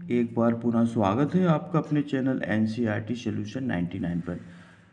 एक बार पुनः स्वागत है आपका अपने चैनल एनसीईआरटी सॉल्यूशन 99 पर।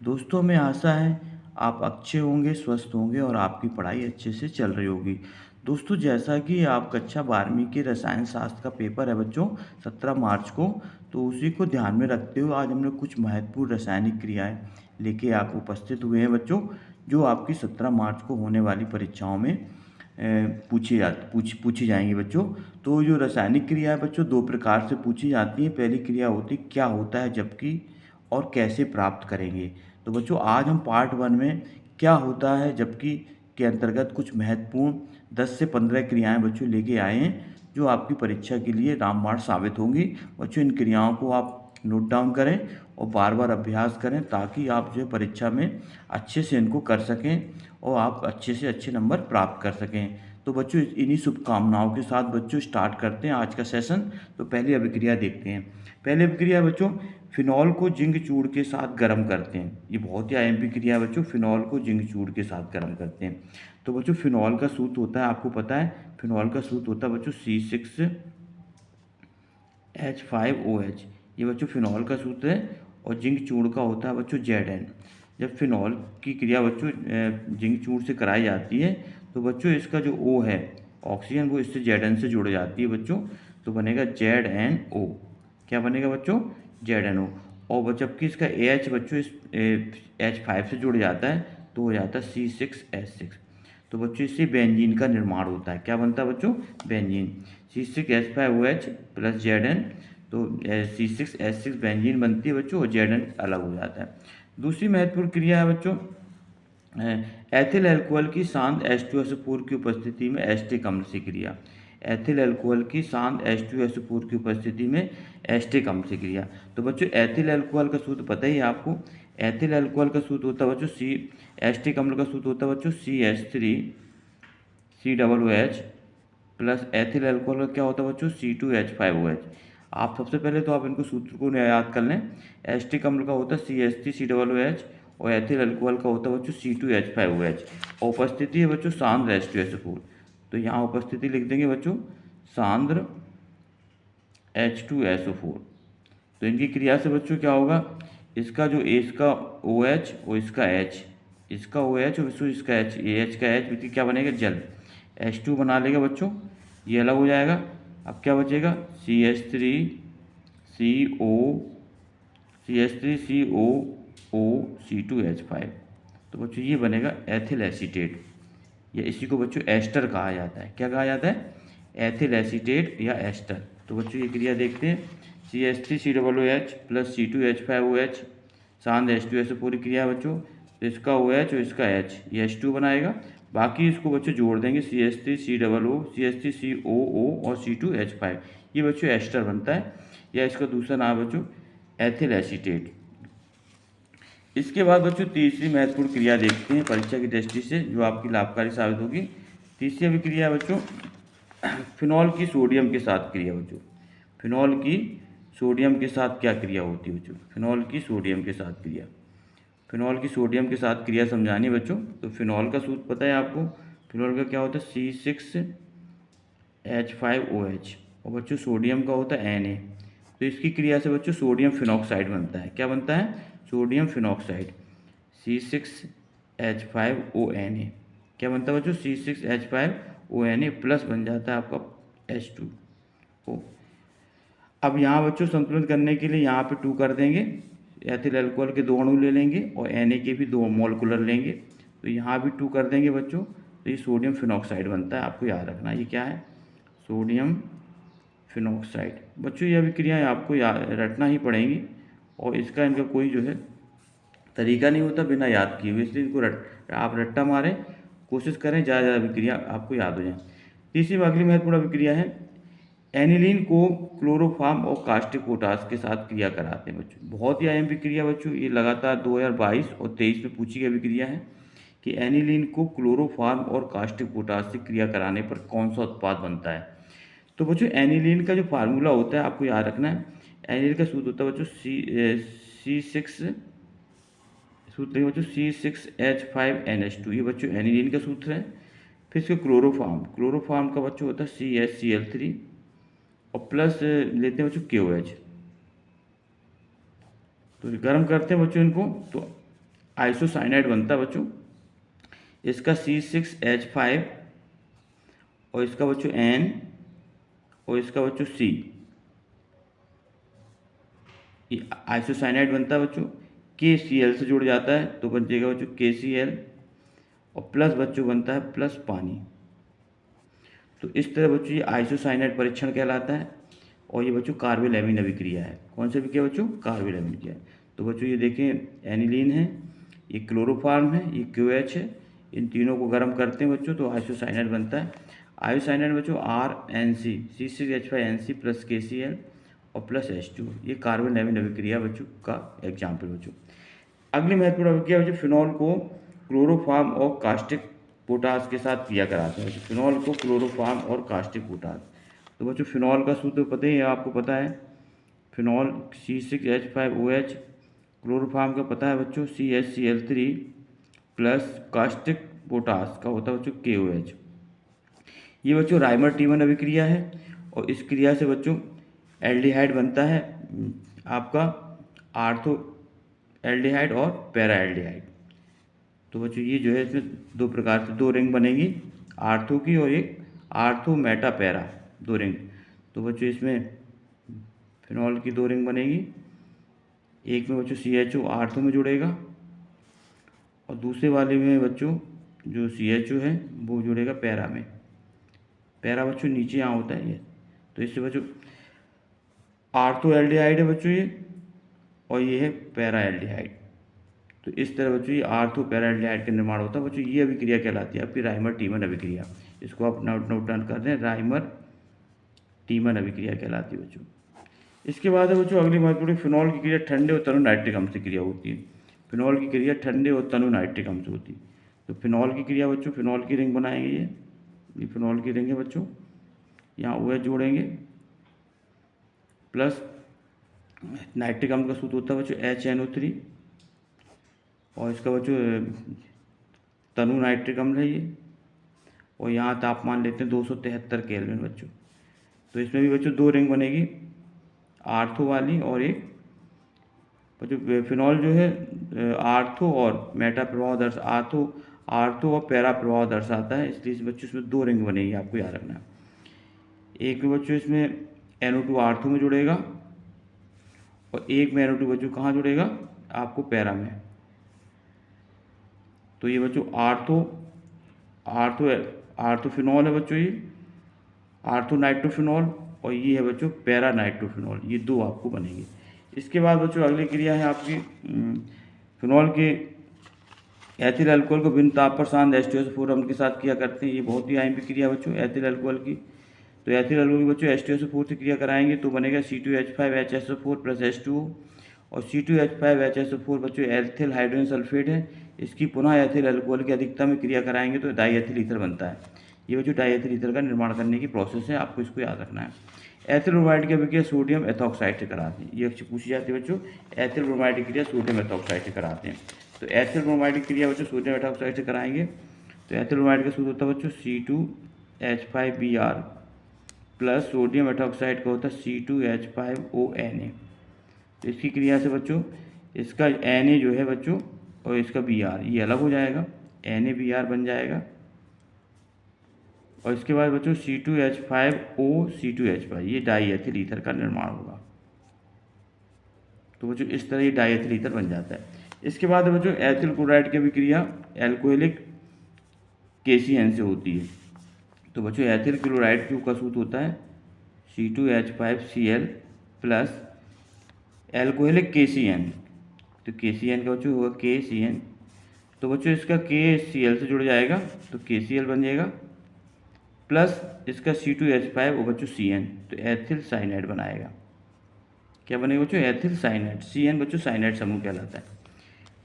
दोस्तों, हमें आशा है आप अच्छे होंगे, स्वस्थ होंगे और आपकी पढ़ाई अच्छे से चल रही होगी। दोस्तों, जैसा कि आप कक्षा 12वीं के रसायन शास्त्र का पेपर है बच्चों 17 मार्च को, तो उसी को ध्यान में रखते हुए आज हमने कुछ महत्वपूर्ण रासायनिक क्रियाएं लेके आप उपस्थित हुए हैं बच्चों, जो आपकी 17 मार्च को होने वाली परीक्षाओं में पूछी जाएंगी बच्चों। तो जो रासायनिक क्रिया है बच्चों, दो प्रकार से पूछी जाती है। पहली क्रिया होती है क्या होता है जबकि, और कैसे प्राप्त करेंगे। तो बच्चों, आज हम पार्ट 1 में क्या होता है जबकि के अंतर्गत कुछ महत्वपूर्ण 10 से 15 क्रियाएं बच्चों लेके आए हैं, जो आपकी परीक्षा के लिए रामबाण साबित होंगी। बच्चों, इन क्रियाओं को आप नोट डाउन करें और बार बार अभ्यास करें, ताकि आप जो है परीक्षा में अच्छे से इनको कर सकें और आप अच्छे से अच्छे नंबर प्राप्त कर सकें। तो बच्चों, इन्हीं शुभकामनाओं के साथ बच्चों स्टार्ट करते हैं आज का सेशन। तो पहली अभिक्रिया देखते हैं। पहली अभिक्रिया है बच्चों, फिनॉल को जिंक चूड़ के साथ गर्म करते हैं। ये बहुत ही आईएमपी क्रिया है बच्चों, फिनॉल को जिंक चूड़ के साथ गर्म करते हैं। तो बच्चों, फिनॉल का सूत्र होता है, आपको पता है, फिनॉल का सूत्र होता है बच्चों C6H5OH। ये बच्चों फिनॉल का सूत्र है। और जिंक चूड़ का होता है बच्चों Zn। जब फिनॉल की क्रिया बच्चों जिंक चूड़ से कराई जाती है, तो बच्चों इसका जो O है ऑक्सीजन, वो इससे Zn से जुड़ जाती है बच्चों, तो बनेगा ZnO। क्या बनेगा बच्चों? ZnO। और जबकि इसका AH बच्चों इस H5 से जुड़ जाता है, तो हो जाता है C6H6। तो बच्चों इससे बेंजीन का निर्माण होता है। क्या बनता है बच्चों? बेंजीन। C6H5OH प्लस Zn, तो C6H6 बेंजीन बनती है बच्चों, और Zn अलग हो जाता है। दूसरी महत्वपूर्ण क्रिया है बच्चों एथिल अल्कोहल की शांत H2SO4 की उपस्थिति में एस्टिक अम्ल से क्रिया। एथिल अल्कोहल की शांत H2SO4 की उपस्थिति में एस्टिक अम्ल से क्रिया। तो बच्चों, एथिल अल्कोहल का सूत्र पता ही है आपको। एथिल अल्कोहल का सूत्र होता है बच्चों एस्टिक अम्ल का सूत्र होता है बच्चों CH3COOH प्लस एथिल अल्कोहल का क्या होता है बच्चों C2H5OH। आप सबसे पहले तो आप इनको सूत्र को याद कर लें। एस्टिक अम्ल का होता है CH3COOH और एथिल अल्कोहल का होता है बच्चों C2H5OH। और उपस्थिति है बच्चों सांद्र H2SO4। तो यहाँ उपस्थिति लिख देंगे बच्चों सांद्र H2SO4। तो इनकी क्रिया से बच्चों क्या होगा, इसका जो इसका OH और इसका H, इसका OH और इसका H, ये H का H क्या बनेगा? जल। H2 बना लेगा बच्चों, ये अलग हो जाएगा। अब क्या बचेगा? CH3CO, तो बच्चों ये बनेगा एथिल एसीटेट, या इसी को बच्चों एस्टर कहा जाता है। क्या कहा जाता है? एथिल एसीटेट या एस्टर। तो बच्चों ये क्रिया देखते हैं। CH3COOH प्लस C2H5OH शांत H2SO4 क्रिया बच्चों। तो इसका OH और इसका H, ये H2 बनाएगा। बाकी इसको बच्चों जोड़ देंगे CH3COO, CH3COO और C2H5, ये बच्चों एस्टर बनता है, या इसका दूसरा नाम है बच्चों एथिल एसीटेट। इसके बाद बच्चों तीसरी महत्वपूर्ण क्रिया देखते हैं परीक्षा की दृष्टि से, जो आपकी लाभकारी साबित होगी। तीसरी अभिक्रिया है बच्चों फिनॉल की सोडियम के साथ क्रिया बच्चों। फिनॉल की सोडियम के साथ क्या क्रिया होती है बच्चों? फिनॉल की सोडियम के साथ क्रिया। फिनॉल की सोडियम के साथ क्रिया समझानी है बच्चों। तो फिनॉल का सूत्र पता है आपको। फिनॉल का क्या होता है C6H5OH, और बच्चों सोडियम का होता है Na। तो इसकी क्रिया से बच्चों सोडियम फिनॉक्साइड बनता है। क्या बनता है? Sodium phenoxide C6H5ONa। क्या बनता है बच्चों? C6H5ONa प्लस बन जाता है आपका H2O। अब यहाँ बच्चों संतुलित करने के लिए यहाँ पे 2 कर देंगे। एथिल अल्कोहल के 2 अणु ले लेंगे और Na के भी 2 मोलकुलर लेंगे, तो यहाँ भी 2 कर देंगे बच्चों। तो ये सोडियम फिनॉक्साइड बनता है। आपको याद रखना ये क्या है? Sodium phenoxide. बच्चों ये अभिक्रियाएँ आपको याद रटना ही पड़ेंगी, और इसका इनका कोई जो है तरीका नहीं होता बिना याद किए हुए, इसलिए इनको आप रट्टा मारें, कोशिश करें ज़्यादा ज़्यादा अभिक्रिया आपको याद हो जाए। तीसरी अगली महत्वपूर्ण अभिक्रिया है एनिलीन को क्लोरोफॉर्म और कास्टिक पोटास के साथ क्रिया कराते हैं बच्चों। बहुत ही आईएमपी क्रिया बच्चों, ये लगातार 2022 और 23 में पूछी गई अभिक्रिया है कि एनिलीन को क्लोरोफॉर्म और कास्टिक पोटास से क्रिया कराने पर कौन सा उत्पाद बनता है। तो बच्चों एनिलीन का जो फार्मूला होता है आपको याद रखना है। एनिलीन का सूत्र होता है बच्चों C6H5NH2, ये बच्चों एनिलीन का सूत्र है। फिर इसका क्लोरोफॉर्म का बच्चों होता है CHCl3 और प्लस लेते हैं बच्चों KOH। तो गर्म करते हैं बच्चों इनको, तो आइसोसाइनाइड बनता है बच्चों। इसका C6H5 और इसका बच्चों N और इसका बच्चों C, ये आइसोसाइनाइड बनता है बच्चों। KCl से जुड़ जाता है तो बन जाएगा बच्चों KCl, और प्लस बच्चों बनता है प्लस पानी। तो इस तरह बच्चों ये आइसोसाइनाइड परीक्षण कहलाता है। और ये बच्चों कार्बोलैमिन अभिक्रिया है। कौन सी अभिक्रिया बच्चों? कार्बोलैमिन अभिक्रिया। तो बच्चों ये देखें, एनिलीन है, ये क्लोरोफॉर्म है, ये QH है। इन तीनों को गर्म करते हैं बच्चों तो आइसोसाइनाइड बनता है। आइसोसाइनाइड बच्चों RNC C6H5NC प्लस KCl और प्लस H2, ये कार्बोलैमिन अभिक्रिया बच्चों का एग्जाम्पल बच्चों। अगली महत्वपूर्ण अभिक्रिया बच्चों, फिनॉल को क्लोरोफॉर्म और कास्टिक पोटास के साथ क्रिया कराते हैं। फिनॉल को क्लोरोफॉर्म और कास्टिक पोटास। तो बच्चों फिनॉल का सूत्र पता ही है, आपको पता है, फिनॉल C6H5OH, क्लोरोफॉर्म का पता है बच्चों CHCl3 प्लस कास्टिक पोटास का होता है बच्चों KOH। ये बच्चों राइमर टीमन अभिक्रिया है और इस क्रिया से बच्चों एल्डिहाइड बनता है आपका आर्थो एल्डिहाइड और पैरा एल्डिहाइड। तो बच्चों ये जो है इसमें दो प्रकार से दो रिंग बनेगी, आर्थो की और एक आर्थो मेटा पैरा, दो रिंग। तो बच्चों इसमें फिनॉल की दो रिंग बनेगी, एक में बच्चों CHO आर्थो में जुड़ेगा और दूसरे वाले में बच्चों जो CHO है वो जुड़ेगा पैरा में। पैरा बच्चों नीचे यहाँ होता है ये। तो इससे बच्चों आर्थो एल्डिहाइड है बच्चों ये, और ये है पैरा एल्डिहाइड। तो इस तरह बच्चों ये आर्थो पैरा एल्डिहाइड का निर्माण होता है बच्चों। ये अभिक्रिया कहलाती है आपकी राइमर टीमन अभिक्रिया। इसको आप नोट डाउन कर दें, राइमर टीमन अभिक्रिया कहलाती है बच्चों। इसके बाद है बच्चों अगली महत्वपूर्ण, फिनॉल की क्रिया ठंडे और तनु नाइट्रिक अम्ल से क्रिया होती है। फिनॉल की क्रिया ठंडे और तनु नाइट्रिक अम्ल से होती है। तो फिनॉल की क्रिया बच्चों, फिनॉल की रिंग बनाएंगे, ये फिनॉल की रिंग है बच्चों, यहाँ OH जोड़ेंगे प्लस नाइट्रिक अम्ल का सूत्र होता है बच्चों HNO3 और इसका बच्चों तनु नाइट्रिक अम्ल है ये, और यहाँ तापमान लेते हैं 273 केल्विन बच्चों। तो इसमें भी बच्चों दो रिंग बनेगी, आर्थो वाली और एक बच्चों फिनॉल जो है आर्थो और मेटा प्रभाव आर्थो और पैरा प्रभाव दर्शाता है, इसलिए बच्चों इसमें दो रिंग बनेगी, आपको याद रखना है। एक में बच्चों इसमें NO2 आर्थो में जुड़ेगा और एक में NO2 बच्चों कहाँ जुड़ेगा? आपको पैरा में। तो ये बच्चों आर्थो फिनॉल है बच्चों, ये आर्थो नाइट्रोफिनॉल, और ये है बच्चों पैरा नाइट्रोफिनॉल, ये दो आपको बनेंगे। इसके बाद बच्चों अगली क्रिया है आपकी फिनॉल के एथिल अल्कोहल को बिन ताप पर शांत H2SO4 अम्ल के साथ किया करते हैं। ये बहुत ही आम क्रिया बच्चों एथिल अल्कोहल की। तो एथिल अल्कोहल की बच्चों H2SO4 से क्रिया कराएंगे तो बनेगा C2H5HSO4 प्लस H2O, और C2H5HSO4 बच्चों एथिल हाइड्रोजन सल्फेट है। इसकी पुनः एथिल अल्कोहल की अधिकता में क्रिया कराएंगे तो डाईएथिल ईथर बनता है। ये बच्चों डाईएथिल ईथर का निर्माण करने की प्रोसेस है, आपको इसको याद रखना है। एथिल ब्रोमाइड की अभिक्रिया सोडियम एथॉक्साइड से कराते हैं, ये अच्छी पूछी जाती है बच्चों। एथिल ब्रोमाइड की क्रिया सोडियम एथॉक्साइड से कराते हैं। तो एथिल ब्रोमाइड की क्रिया बच्चों सोडियम एथॉक्साइड से कराएंगे तो एथिल ब्रोमाइड का सूत्र होता है बच्चों C2H5Br प्लस सोडियम एथॉक्साइड का होता है C2H5ONa। तो इसकी क्रिया से बच्चों इसका Na जो है बच्चों और इसका Br ये अलग हो जाएगा, NaBr बन जाएगा। और इसके बाद बच्चों C2H5O C2H5, ये डाईएथिल ईथर का निर्माण होगा। तो बच्चों इस तरह ये डाईएथिल ईथर बन जाता है। इसके बाद बच्चों एथिल क्लोराइड की अभिक्रिया एल्कोहलिक KCN से होती है। तो बच्चों एथिल क्लोराइड का सूत्र होता है C2H5Cl प्लस एल्कोहलिक KCN। तो KCN का बच्चों होगा KCN। तो बच्चों इसका KCl से जुड़ जाएगा तो KCl बन जाएगा प्लस इसका C2H5 और बच्चों CN, तो एथिल साइनाइड बनाएगा। क्या बनेगा बच्चों? Ethyl cyanide. CN बच्चों साइनाइड समूह कहलाता है।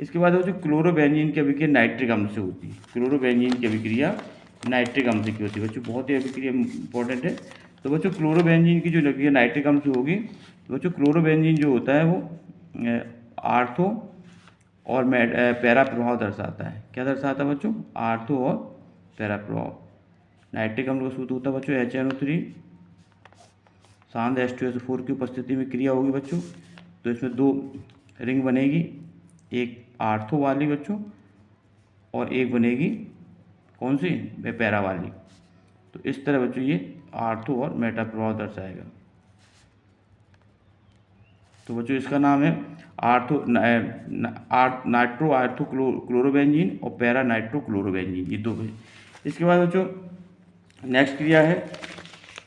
इसके बाद बच्चों क्लोरोबेंजीन की अभिक्रिया नाइट्रिक अम्ल से होती है। क्लोरोबेंजीन की अभिक्रिया नाइट्रिक अम्ल से की होती है बच्चों, बहुत ही अभिक्रिया इंपॉर्टेंट है। तो बच्चों क्लोरोबेंजीन की जो अभिक्रिया नाइट्रिक अम्ल से होगी तो बच्चों क्लोरोबेंजीन जो होता है वो आर्थो और पैरा प्रभाव दर्शाता है। क्या दर्शाता है बच्चों? आर्थो और पैरा प्रभाव। नाइट्रिक अम्ल का सूत्र होता है बच्चों HNO3 सांद H2SO4 की उपस्थिति में क्रिया होगी बच्चों, तो इसमें 2 रिंग बनेगी, एक आर्थो वाली बच्चों और एक बनेगी कौन सी, पैरा वाली। तो इस तरह बच्चों ये आर्थो और मेटा प्रभाव दर्शाएगा। तो बच्चों इसका नाम है आर्थो नाइट्रो आर्थो क्लोरोबेंजीन और पैरा नाइट्रो क्लोरोबेंजीन, ये 2। इसके बाद बच्चों नेक्स्ट क्रिया है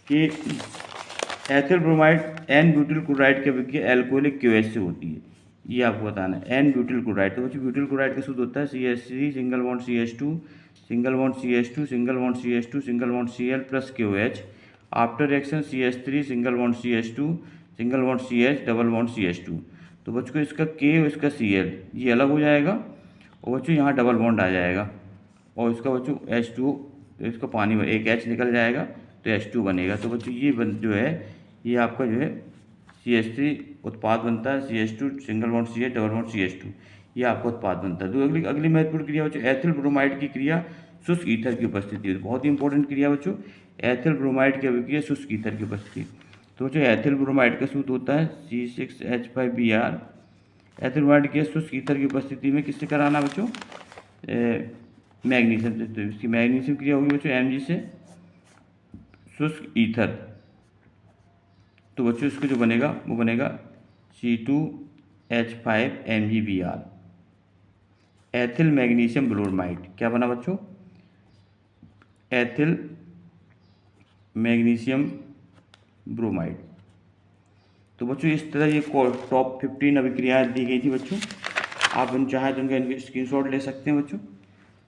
कि ethyl bromide n butyl chloride की अभिक्रिया एल्कोहलिक क्यूएच से होती है, ये आपको बताना है। एन ब्यूटिल क्लोराइड, तो बच्चों ब्यूटिल क्लोराइड का सूत्र होता है CH3 single bond CH2 single bond CH2 single bond CH2 single bond Cl plus KOH after reaction CH3 single bond CH2 single bond CH double bond CH2। तो बच्चों इसका K और इसका Cl ये अलग हो जाएगा और बच्चों यहाँ डबल बॉन्ड आ जाएगा और इसका बच्चों H2, इसका पानी में एक H निकल जाएगा तो H2 बनेगा। तो बच्चों ये जो है ये आपका जो है CH3 उत्पाद बनता है, CH2 single bond CH double bond CH2, ये आपका उत्पाद बनता है। तो अगली महत्वपूर्ण क्रिया बच्चों एथिल ब्रोमाइड की क्रिया शुष्क ईथर की उपस्थिति है। बहुत ही इंपॉर्टेंट क्रिया बच्चों, एथिल ब्रोमाइड की अभिक्रिया शुष्क ईथर की उपस्थिति। तो बच्चों एथिल ब्रोमाइड का सूत्र होता है C6H5Br। एथिल ब्रोमाइड की शुष्क ईथर की उपस्थिति में किससे कराना बच्चों, मैग्नीशियम से। तो इसकी मैग्नीशियम क्रिया होगी बच्चों Mg से शुष्क ईथर। तो बच्चों इसको जो बनेगा वो बनेगा C2H5MgBr। एथिल मैग्नीशियम ब्रोमाइड क्या बना बच्चों, एथिल मैग्नीशियम ब्रोमाइड। तो बच्चों इस तरह ये टॉप 15 अभिक्रियाएं दी गई थी बच्चों। आप इन चाहें तो इनके स्क्रीनशॉट ले सकते हैं बच्चों,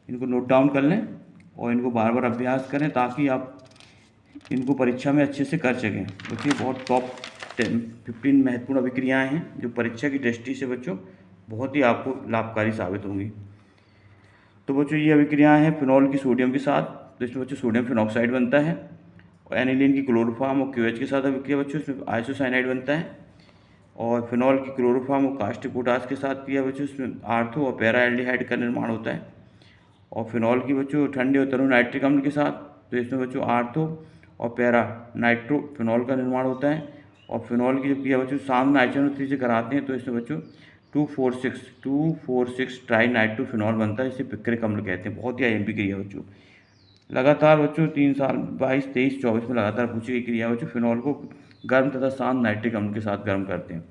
इनको नोट डाउन कर लें और इनको बार बार अभ्यास करें ताकि आप इनको परीक्षा में अच्छे से कर सकें। बच्चों बहुत टॉप 15 महत्वपूर्ण अभिक्रियाएं हैं जो परीक्षा की दृष्टि से बच्चों बहुत ही आपको लाभकारी साबित होंगी। तो बच्चों ये अभिक्रियाएं हैं फिनॉल की सोडियम के साथ, तो इसमें बच्चों सोडियम फिनॉक्साइड बनता है। और एनिलीन की क्लोरोफॉर्म और क्यूएच के साथ अभिक्रिया बच्चों, इसमें आइसोसाइनाइड बनता है। और फिनॉल की क्लोरोफॉर्म और कास्टिक पोटास के साथ क्रिया बच्चों, इसमें आर्थो और पैरा एल्डिहाइड का निर्माण होता है। और फिनॉल की बच्चों ठंडे और तरु नाइट्रिक अम्ल के साथ, तो इसमें बच्चों आर्थो और पैरा नाइट्रो फिनॉल का निर्माण होता है। और फिनॉल की जब क्रिया बच्चों सामने आइसोनोथ्री से कराते हैं तो इसमें बच्चों 2,4,6 ट्राई नाइट्रो फिनॉल बनता है, इसे पिक्रिक अम्ल कहते हैं। बहुत ही आईएमपी क्रिया बच्चों, लगातार बच्चों 3 साल 22, 23, 24 में लगातार पूछी गई क्रिया बच्चों। फिनॉल को गर्म तथा शांत नाइट्रिक अम्ल के साथ गर्म करते हैं।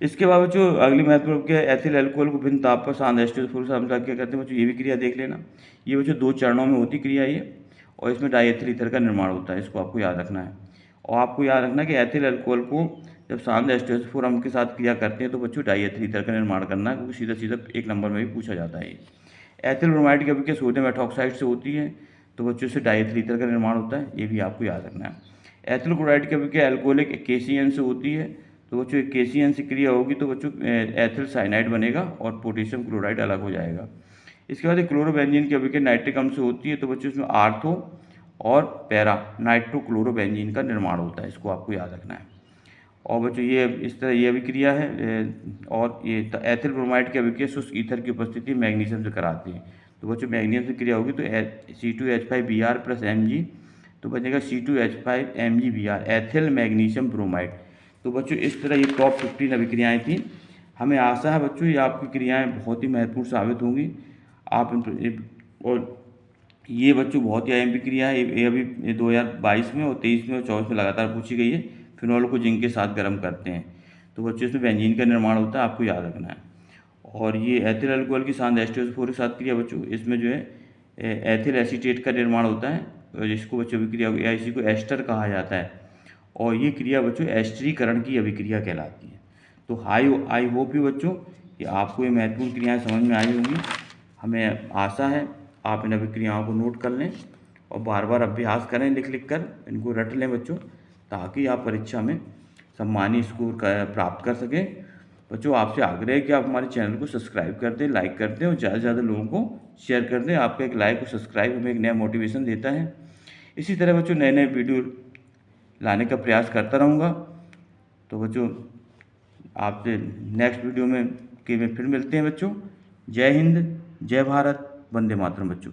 इसके बाद बच्चों अगली महत्वपूर्ण क्रिया एथिल अल्कोहल को भिन्न ताप पर शांत H2SO4 के साथ क्या करते हैं बच्चों, ये भी क्रिया देख लेना। ये बच्चों 2 चरणों में होती क्रिया ये, और इसमें डाईएथिल ईथर का निर्माण होता है, इसको आपको याद रखना है। और आपको याद रखना है कि एथिल अल्कोहल को जब शांत H2SO4 अम्ल के साथ क्रिया करते हैं तो बच्चों डाईएथिल ईथर का निर्माण करना है, क्योंकि सीधा सीधा 1 नंबर में भी पूछा जाता है। एथिल ब्रोमाइड की अभिक्रिया सोडियम हाइड्रोक्साइड से होती है, तो बच्चों से डाईएथिल ईथर का निर्माण होता है, ये भी आपको याद रखना है। एथिल क्लोराइड की अभिक्रिया एल्कोहलिक KCN से होती है, तो बच्चों KCN से क्रिया होगी तो बच्चों एथिल साइनाइड बनेगा और पोटेशियम क्लोराइड अलग हो जाएगा। इसके बाद क्लोरोबेंजीन की अभिक्रिया नाइट्रिक अम्ल से होती है, तो बच्चों इसमें आर्थो और पैरा नाइट्रो क्लोरोबेंजीन का निर्माण होता है, इसको आपको याद रखना है। और बच्चों ये इस तरह ये अभिक्रिया है। और ये एथिल ब्रोमाइड की अभिक्रिया शुष्क ईथर की उपस्थिति मैग्नीशियम से कराती है, तो बच्चों मैग्नीशियम से क्रिया होगी तो C2H5Br प्लस Mg, तो बनेगा C2H5MgBr एथिल मैग्नीशियम ब्रोमाइड। तो बच्चों इस तरह ये टॉप 15 अभिक्रियाएँ थी। हमें आशा है बच्चों ये आपकी क्रियाएँ बहुत ही महत्वपूर्ण साबित होंगी। आप और ये बच्चों बहुत ही आईएमपी क्रिया है, ये अभी 2022 में और 23 में और 24 में लगातार पूछी गई है। फिनॉल को जिंक के साथ गर्म करते हैं, तो बच्चों इसमें बेंजीन का निर्माण होता है, आपको याद रखना है। और ये एथिल अल्कोहल की शांत H2SO4 के साथ क्रिया बच्चों, इसमें जो है एथिल एसीटेट का निर्माण होता है, जिसको बच्चों अभिक्रिया या इसी को एस्टर कहा जाता है। और ये क्रिया बच्चों एस्टरीकरण की अभिक्रिया कहलाती है। तो आई होप यू बच्चों कि आपको ये महत्वपूर्ण क्रियाएँ समझ में आई होंगी। हमें आशा है आप इन अभिक्रियाओं को नोट कर लें और बार बार अभ्यास करें, लिख कर इनको रट लें बच्चों, ताकि आप परीक्षा में सम्मानीय स्कोर प्राप्त कर सकें। बच्चों आपसे आग्रह है कि आप हमारे चैनल को सब्सक्राइब कर दें, लाइक कर दें और ज़्यादा से ज़्यादा लोगों को शेयर कर दें। आपका एक लाइक और सब्सक्राइब हमें एक नया मोटिवेशन देता है। इसी तरह बच्चों नए नए वीडियो लाने का प्रयास करता रहूँगा। तो बच्चों आपसे नेक्स्ट वीडियो में फिर मिलते हैं बच्चों। जय हिंद, जय भारत, वंदे मातरम बच्चों।